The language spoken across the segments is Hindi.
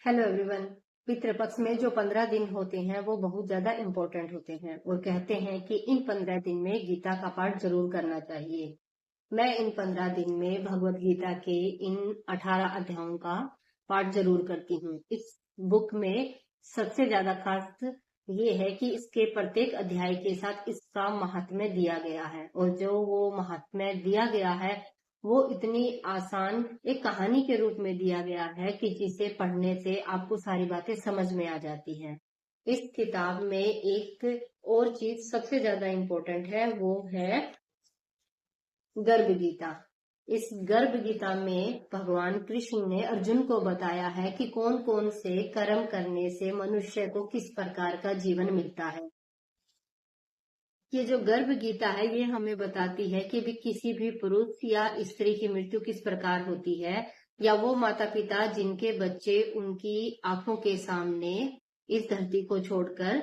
Hello everyone. पितृपक्ष में जो 15 दिन होते हैं वो बहुत ज्यादा इम्पोर्टेंट होते हैं और कहते हैं कि इन 15 दिन में गीता का पाठ जरूर करना चाहिए। मैं इन 15 दिन में भगवत गीता के इन 18 अध्यायों का पाठ जरूर करती हूँ। इस बुक में सबसे ज्यादा खास ये है कि इसके प्रत्येक अध्याय के साथ इसका महात्म्य दिया गया है और जो वो महात्म्य दिया गया है वो इतनी आसान एक कहानी के रूप में दिया गया है कि जिसे पढ़ने से आपको सारी बातें समझ में आ जाती हैं। इस किताब में एक और चीज सबसे ज्यादा इम्पोर्टेंट है, वो है गर्भ गीता। इस गर्भ गीता में भगवान कृष्ण ने अर्जुन को बताया है कि कौन कौन से कर्म करने से मनुष्य को किस प्रकार का जीवन मिलता है। ये जो गर्भ गीता है ये हमें बताती है कि भी किसी भी पुरुष या स्त्री की मृत्यु किस प्रकार होती है, या वो माता पिता जिनके बच्चे उनकी आंखों के सामने इस धरती को छोड़कर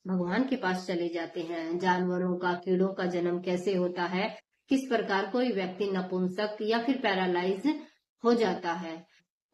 भगवान के पास चले जाते हैं। जानवरों का, कीड़ों का जन्म कैसे होता है, किस प्रकार कोई व्यक्ति नपुंसक या फिर पैरालाइज हो जाता है।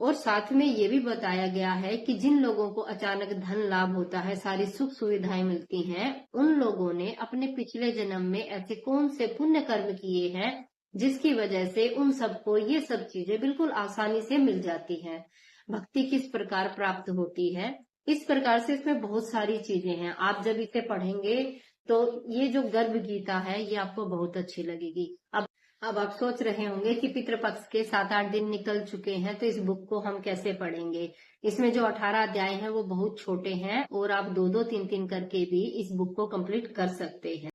और साथ में ये भी बताया गया है कि जिन लोगों को अचानक धन लाभ होता है, सारी सुख सुविधाएं मिलती हैं, उन लोगों ने अपने पिछले जन्म में ऐसे कौन से पुण्य कर्म किए हैं जिसकी वजह से उन सबको ये सब चीजें बिल्कुल आसानी से मिल जाती हैं। भक्ति किस प्रकार प्राप्त होती है, इस प्रकार से इसमें बहुत सारी चीजें हैं। आप जब इसे पढ़ेंगे तो ये जो गर्भ गीता है ये आपको बहुत अच्छी लगेगी। अब आप सोच रहे होंगे कि पितृपक्ष के 7-8 दिन निकल चुके हैं तो इस बुक को हम कैसे पढ़ेंगे। इसमें जो 18 अध्याय हैं वो बहुत छोटे हैं और आप 2-2, 3-3 करके भी इस बुक को कंप्लीट कर सकते हैं।